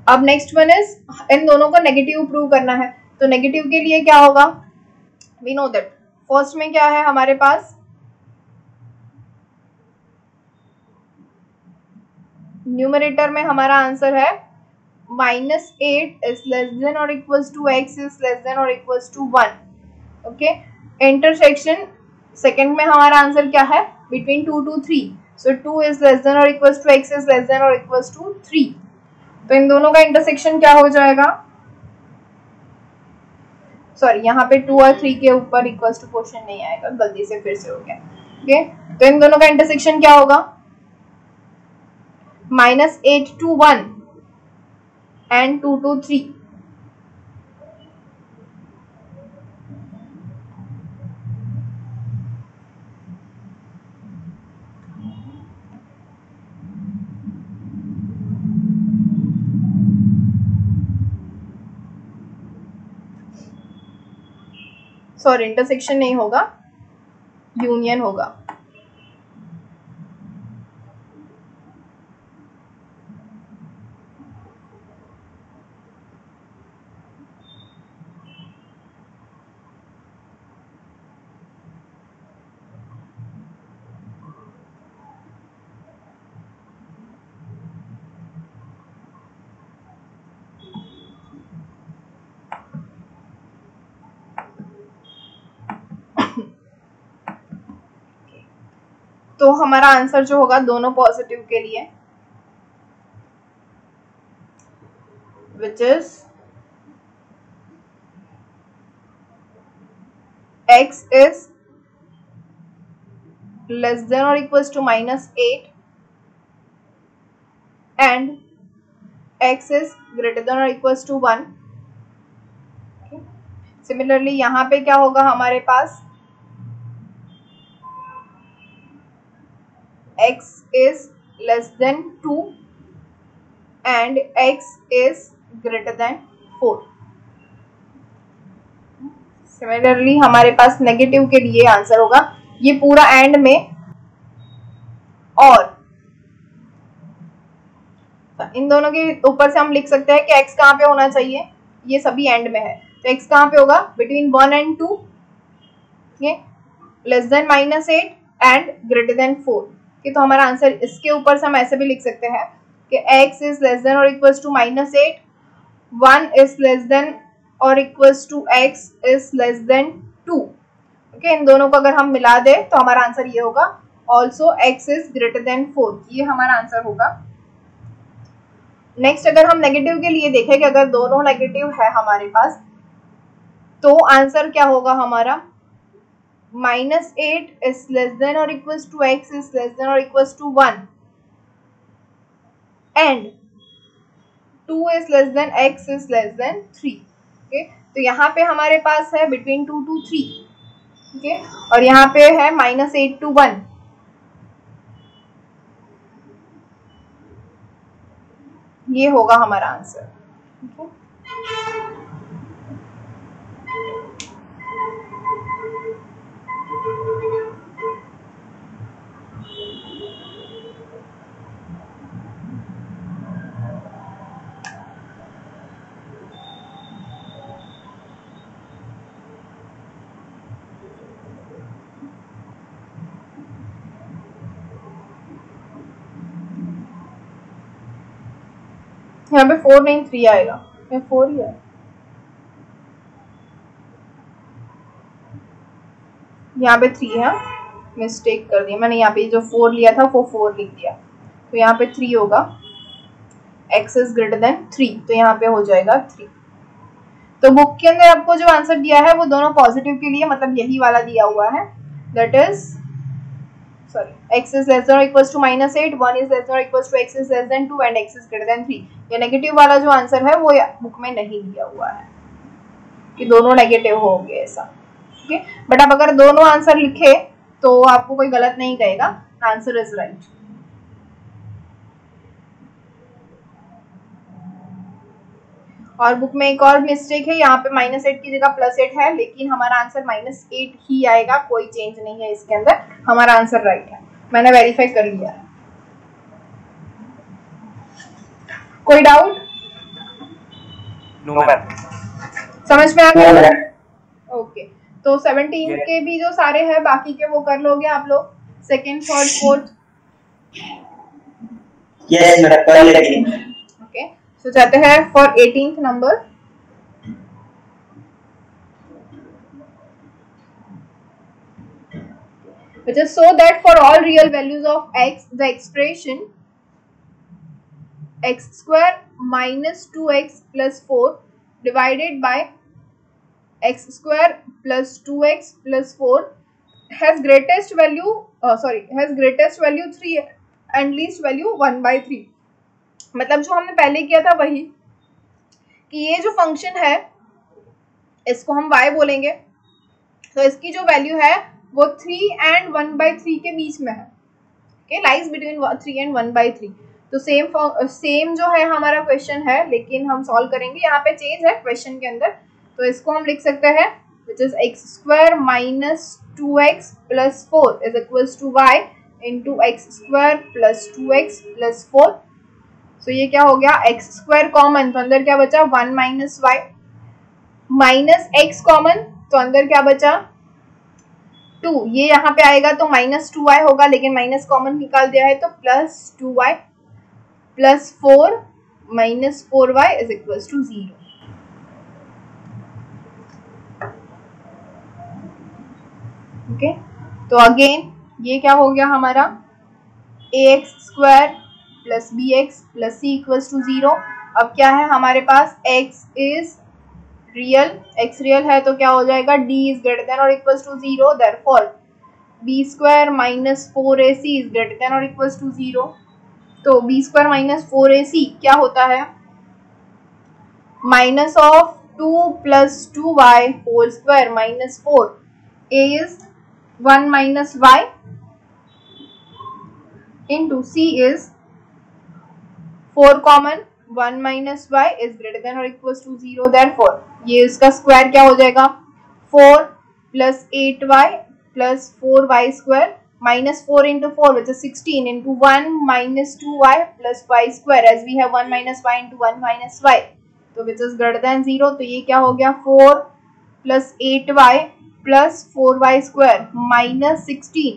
Speaker 1: अब नेक्स्ट वन इज, इन दोनों को नेगेटिव प्रूव करना है, तो नेगेटिव के लिए क्या होगा, वी नो दैट फर्स्ट में क्या है हमारे पास, न्यूमरेटर में हमारा आंसर है -8 इज लेस देन और equals to x is less than और equals to 1। Okay, intersection second में हमारा आंसर क्या है, between 2 to 3, so 2 is less than और equals to x is less than और इक्वल्स टू 3। तो इन दोनों का इंटरसेक्शन क्या हो जाएगा, सॉरी यहाँ पे 2 और 3 के ऊपर इक्वल्स टू क्वोशंट नहीं आएगा, गलती से फिर से हो गया। ओके, तो इन दोनों का इंटरसेक्शन क्या होगा, -8 to 1 and 2 to 3। Sorry intersection नहीं होगा, यूनियन होगा। तो हमारा आंसर जो होगा दोनों पॉजिटिव के लिए, विच is x is less than or equals to -8 and x is greater than or equals to 1। Similarly यहाँ पे क्या होगा हमारे पास, x is less than 2 and x is greater than 4। Similarly हमारे पास नेगेटिव के लिए आंसर होगा ये पूरा एंड में, और इन दोनों के ऊपर से हम लिख सकते हैं कि x कहाँ पे होना चाहिए, ये सभी एंड में है, तो x कहाँ पे होगा, between 1 and 2, less than -8 and greater than 4। तो हमारा आंसर इसके ऊपर से हम ऐसे भी लिख सकते हैं कि x इज लेस देन और equals to -8, 1 is less than और equals to x is less than 2। Okay, इन दोनों को अगर हम मिला दे तो हमारा आंसर ये होगा, also x is greater than 4, ये हमारा आंसर होगा। नेक्स्ट अगर हम नेगेटिव के लिए देखें कि अगर दोनों नेगेटिव है हमारे पास, तो आंसर क्या होगा हमारा, -8 इज लेस देन और equals to x is less than और equals to 1। And 2 is less than x is less than 3। Okay, तो यहाँ पे हमारे पास है बिटवीन 2 to 3। ओके, और यहाँ पे है -8 to 1। ये होगा हमारा आंसर। यहाँ पे 4 नहीं 3 आएगा, ये 4 ही है। यहाँ पे 3 है, मिस्टेक कर दी मैंने, यहाँ पे जो 4 लिया था वो 4 लिख दिया, तो यहाँ पे 3 होगा। x इज ग्रेटर देन 3, तो यहाँ पे हो जाएगा 3। तो बुक के अंदर आपको जो आंसर दिया है वो दोनों पॉजिटिव के लिए, मतलब यही वाला दिया हुआ है, that is x is less than or equals to -8, 1 is less than or equals to x is less than 2 and x is greater than 3। ये नेगेटिव वाला जो आंसर है वो बुक में नहीं दिया हुआ है कि दोनों नेगेटिव होंगे ऐसा। ओके, बट आप अगर दोनों आंसर लिखे तो आपको कोई गलत नहीं कहेगा, आंसर इज राइट। और बुक में एक और मिस्टेक है, यहाँ पे -8 की जगह +8 है, लेकिन हमारा आंसर -8 ही आएगा, कोई चेंज नहीं है इसके अंदर, हमारा आंसर राइट है, मैंने वेरीफाई कर लिया है। कोई डाउट?
Speaker 2: No ma'am.
Speaker 1: समझ में आ गया? ओके, तो 17 के भी जो सारे हैं बाकी के वो कर लोगे आप लोग, second, third, fourth?
Speaker 3: Yes madam, कर लेंगे।
Speaker 1: ओके, सो जाते हैं for 18th number. which is so that for all real values of x, the expression x square minus 2x plus 4 divided by x square plus 2x plus 4 has greatest value has greatest value 3 and least value 1/3। मतलब जो हमने पहले किया था वही, कि ये जो फंक्शन है इसको हम y बोलेंगे, तो इसकी जो वैल्यू है वो 3 and 1/3 के बीच में है। Okay, lies between 3 and 1/3। तो सेम जो है हमारा क्वेश्चन है, लेकिन हम सॉल्व करेंगे, यहाँ पे चेंज है क्वेश्चन के अंदर, तो इसको हम लिख सकते हैं which is x square minus 2x plus 4 is equals to y into x square plus 2x plus 4। So ये क्या हो गया, x स्क्वायर कॉमन, तो अंदर क्या बचा 1 minus y, minus x common, तो अंदर क्या बचा 2, ये यहाँ पे आएगा तो -2y होगा, लेकिन माइनस कॉमन निकाल दिया है तो +2y plus 4 minus 4y is equals to 0। Okay, तो अगेन ये क्या हो गया हमारा, ax square plus bx plus c equals to 0। अब क्या है हमारे पास, x is real, x real है तो क्या हो जाएगा, d इज ग्रेटर देन और equals to 0, therefore b square minus 4ac is greater than और इक्वल्स टू 0। तो b स्क्वायर माइनस 4ac क्या होता है, minus of 2 plus 2y whole square minus 4, a is 1 minus y into c is 4 common 1 minus y is greater than और इक्वल्स टू 0, देयरफॉर ये इसका स्क्वायर क्या हो जाएगा, 4 plus 8y plus 4y square minus 4 into 4 which is 16 into 1 minus 2y plus y square, as we have 1 minus y into 1 minus y, तो विच इज ग्रेटर देन 0। तो ये क्या हो गया, 4 plus 8y plus 4y square minus 16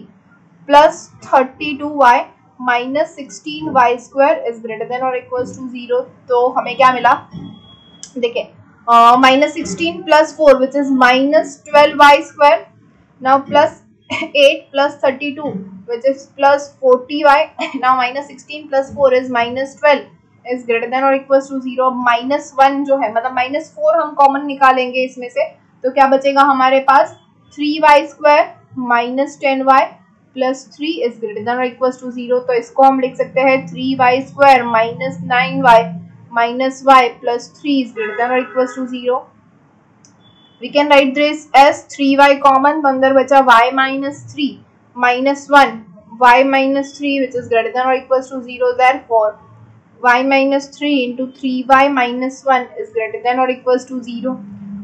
Speaker 1: plus 32y minus 16y square is greater than और इक्वल्स टू 0। तो हमें क्या मिला, देखिए -16 plus 4 which is -12y square, now plus 8 plus 32 which is plus 40y, now -16 plus 4 is -12 is greater than और इक्वल्स टू 0। -1 जो है मतलब -4 हम कॉमन निकालेंगे इसमें से, तो क्या बचेगा हमारे पास 3y square minus 10y plus 3 is greater than और इक्वल टू 0, तो इसको हम लिख सकते हैं 3y square minus 9y minus y plus 3 is greater than और equal to 0. We can write this as 3y common, तो अंदर बचा y minus 3 minus 1 y minus 3 which is greater than और equal to 0. Therefore y minus 3 into 3y minus 1 is greater than और इक्वल टू 0.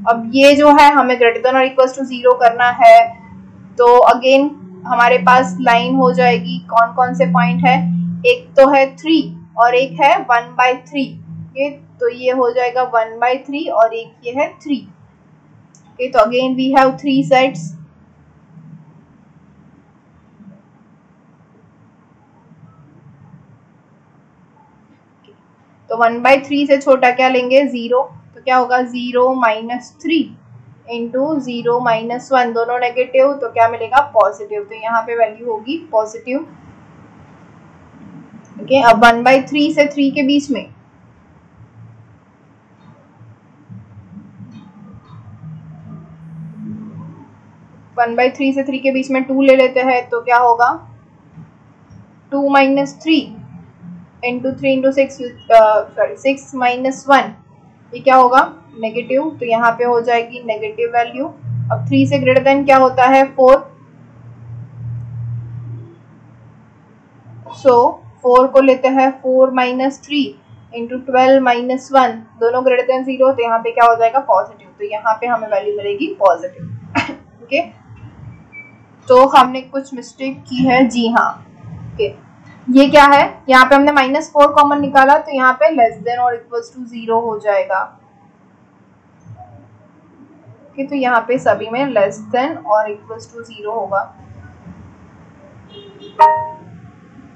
Speaker 1: अब ये जो है हमें ग्रेटर देन और इक्वल टू 0 करना है, तो अगेन हमारे पास लाइन हो जाएगी. कौन कौन से पॉइंट है, एक तो है 3 और एक है 1/3. ओके, तो ये हो जाएगा 1/3 और एक ये है 3. ओके, तो अगेन वी हैव 3 सेट्स. तो 1/3 से छोटा क्या लेंगे, 0. तो क्या होगा 0 माइनस 3 इंटू 0 माइनस 1, दोनों नेगेटिव, तो क्या मिलेगा पॉजिटिव. तो यहाँ पे वैल्यू होगी पॉजिटिव. ओके, अब 1/3 से 3 के बीच में 1/3 से 3 के बीच में 2 ले लेते हैं, तो क्या होगा 2 माइनस 3 इंटू 3 इंटू 6 6 माइनस 1, ये क्या होगा नेगेटिव. तो यहाँ पे हो जाएगी नेगेटिव वैल्यू. अब 3 से ग्रेटर देन क्या होता है 4, सो 4 को लेते हैं 4 माइनस 3 इंटू 12 माइनस 1, दोनों ग्रेटर देन 0, तो यहाँ पे क्या हो जाएगा पॉजिटिव. तो यहाँ पे हमें वैल्यू मिलेगी पॉजिटिव. ओके, तो हमने कुछ मिस्टेक की है, जी हाँ. ओके, ये क्या है, यहाँ पे हमने -4 कॉमन निकाला, तो यहाँ पे लेस देन और इक्वल टू 0 हो जाएगा. ओके, तो यहाँ पे सभी में लेस देन और इक्वल टू 0 होगा.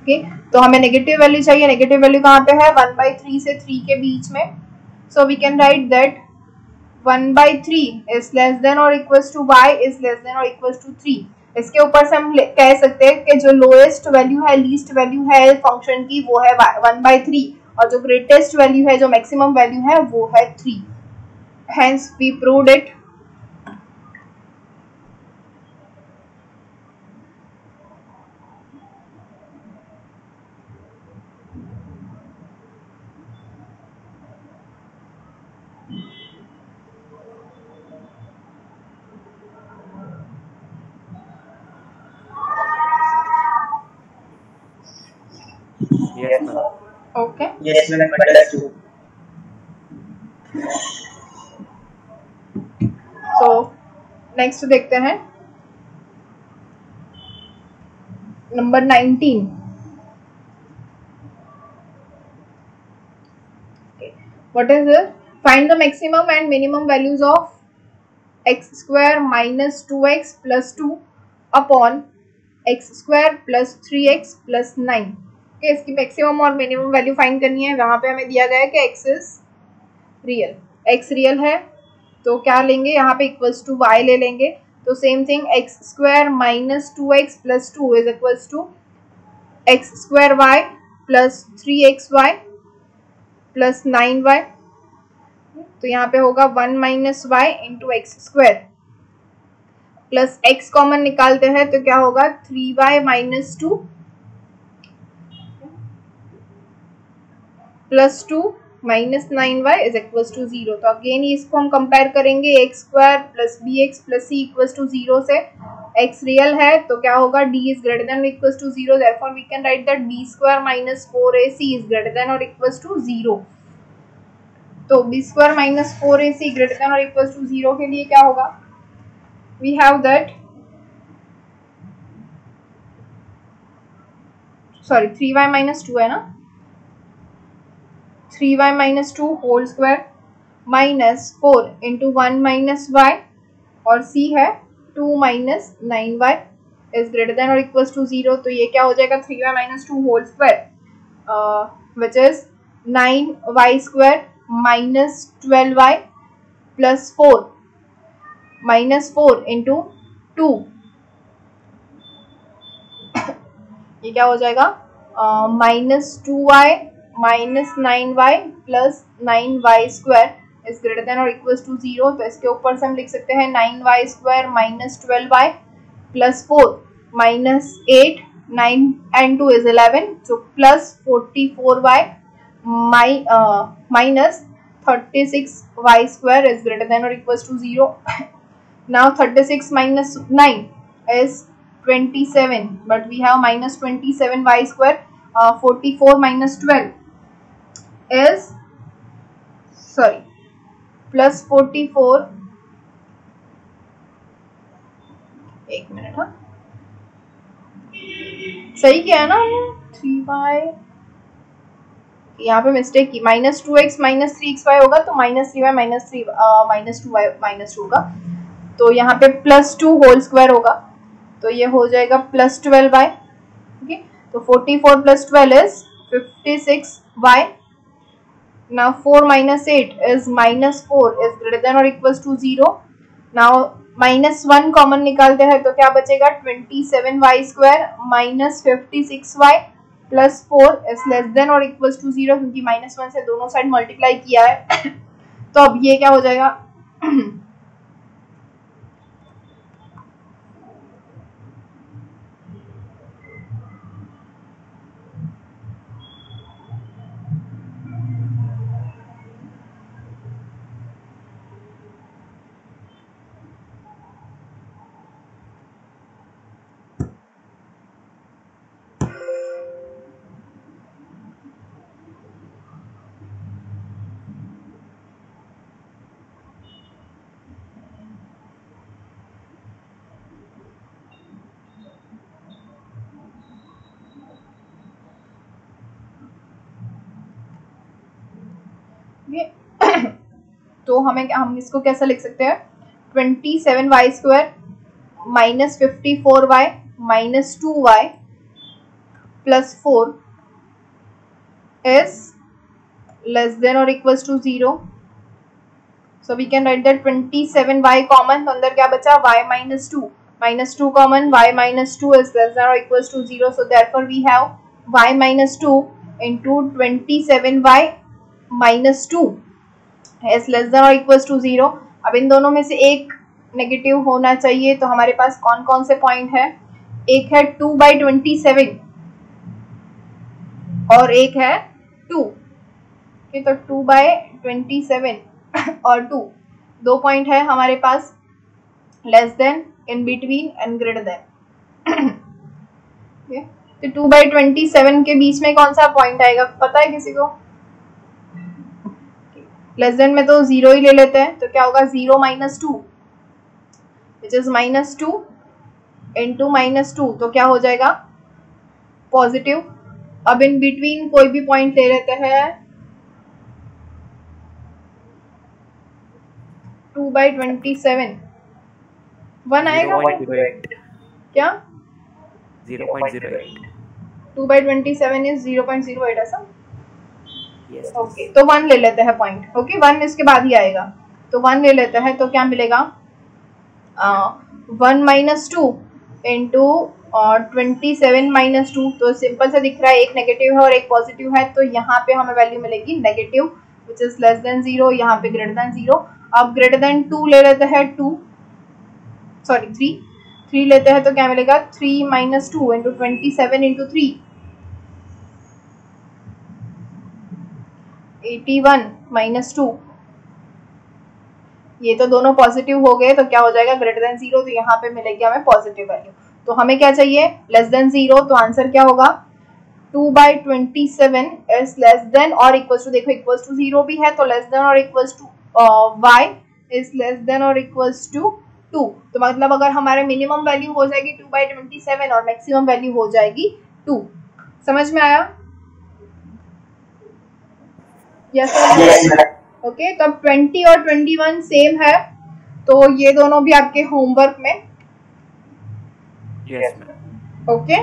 Speaker 1: ओके, तो हमें नेगेटिव वैल्यू चाहिए. नेगेटिव वैल्यू कहाँ पे है, 1/3 से 3 के बीच में. So we can write that 1/3 is less than और equal to y is less than और इक्वल टू 3. इसके ऊपर से हम कह सकते हैं कि जो लोएस्ट वैल्यू है, लीस्ट वैल्यू है फंक्शन की, वो है 1/3, और जो ग्रेटेस्ट वैल्यू है, जो मैक्सिमम वैल्यू है, वो है 3. Hence we proved it.
Speaker 2: Yes, ma'am.
Speaker 1: Okay,
Speaker 3: Yes, मैंने पढ़ा 2.
Speaker 1: तो नेक्स्ट देखते हैं number 19. What is it? Find the maximum and minimum values of x square minus 2x plus 2 upon x square plus 3x plus 9. Okay, इसकी मैक्सिमम और मिनिमम वैल्यू फाइंड करनी है. वहां पे हमें दिया गया है कि x is real, x real है, तो क्या लेंगे यहाँ पे इक्वल्स टू y ले लेंगे. तो same thing x square minus 2x plus 2 is equals to x square y plus 3xy plus 9y. तो यहाँ पे होगा 1 minus y into x square plus x common निकालते हैं, तो क्या होगा 3y minus 2 plus 2 minus 9y is equal to 0. तो अगेन इसको हम कंपेयर करेंगे x square plus bx plus c equal to 0 से. x रियल है, तो क्या होगा d इज ग्रेटर देन और equal to 0. Therefore we can write that b square minus 4ac is greater than और इक्वल टू 0. तो b square minus 4ac greater than और इक्वल टू 0 के लिए क्या होगा, we have that, sorry 3y minus 2 है ना, 3y minus 2 whole square minus 4 into 1 minus y, और c है 2 minus 9y is greater than और इक्वल टू 0. तो ये क्या हो जाएगा 3y minus 2 whole square which is 9y square minus 12y plus 4 minus 4 into 2, ये क्या हो जाएगा minus 2y minus 9y plus 9y square is greater than और इक्वल टू 0. तो इसके ऊपर से हम लिख सकते हैं 9y square minus 12y plus 4 -8, 9 and 2 is 11, so plus 44y minus 36y square is greater than or equals to 0. Now 36 minus 9 is 27, but we have minus 27y square. 44 minus 12 is plus 44, एक मिनट, हाँ सही किया है ना, 3y, यहाँ पे मिस्टेक की, -2x माइनस 3xy होगा तो -3y माइनस 2y माइनस 2 होगा, तो यहाँ पे +2 होल स्क्वायर होगा, तो ये हो जाएगा +12y. ओके, तो 44 + 12 is 56y. Now 4 minus 8 is -4 is greater than or equals to 0. Now -1 common निकालते हैं तो क्या बचेगा, 27y square minus 56y plus 4 is less than or equals to 0, क्योंकि -1 से दोनों साइड मल्टीप्लाई किया है. तो अब ये क्या हो जाएगा, तो हम इसको कैसा लिख सकते हैं, 27y square minus 54y minus 2y plus 4 is less than or equals to 0. So we can write that 27y common, तो अंदर क्या बचा, y minus 2 common, y minus 2 is less than or equals to 0. So therefore we have y minus 2 into 27y minus 2 is less than or equals to 0. अब इन दोनों में से एक नेगेटिव होना चाहिए, तो हमारे पास कौन कौन से पॉइंट है, एक है 2/27 और एक है 2. तो 2/27 और 2 दो पॉइंट है हमारे पास, less than, in between and greater than. तो 2/27 के बीच में कौन सा पॉइंट आएगा, पता है किसी को? लेस देन में तो 0 ही ले लेते हैं, तो क्या होगा, 0 minus 2 which is -2 into -2, तो क्या हो जाएगा, पॉजिटिव. अब इन बिटवीन कोई भी पॉइंट ले लेते हैं, 2/27 1 आएगा, क्या
Speaker 2: 0.08.
Speaker 1: 2/27 is 0.08 ऐसा. ओके, तो 1 ले लेते हैं पॉइंट. ओके, 1 इसके बाद ही आएगा, तो 1 ले लेते हैं, तो क्या मिलेगा, 1 minus 2 into 27 minus 2. तो सिंपल से दिख रहा है, एक नेगेटिव है और एक पॉजिटिव है, तो यहाँ पे हमें वैल्यू मिलेगी negative which is less than 0, यहाँ पे ग्रेटर देन 0. अब ग्रेटर देन 2 ले लेते हैं, 3 लेते हैं, तो क्या मिलेगा, 3 minus 2 into 27 into 3, 81 minus 2. ये तो दोनों पॉजिटिव हो गए, तो क्या हो जाएगा, ग्रेटर देन 0, तो यहाँ पे मिलेगी हमें पॉजिटिव वैल्यू. तो हमें क्या चाहिए, लेस देन 0, तो आंसर क्या होगा, 2/27 इज लेस देन और इक्वल्स टू, देखो इक्वल्स टू 0 भी है, तो लेस देन और equals to y is less than और इक्वल्स टू 2. तो मतलब अगर हमारे मिनिमम वैल्यू हो जाएगी 2/27 और मैक्सिमम वैल्यू हो जाएगी 2. समझ में आया? यस. ओके, तो अब 20 और 21 सेम है, तो ये दोनों भी आपके होमवर्क में.
Speaker 2: Yes ma'am.
Speaker 1: ओके.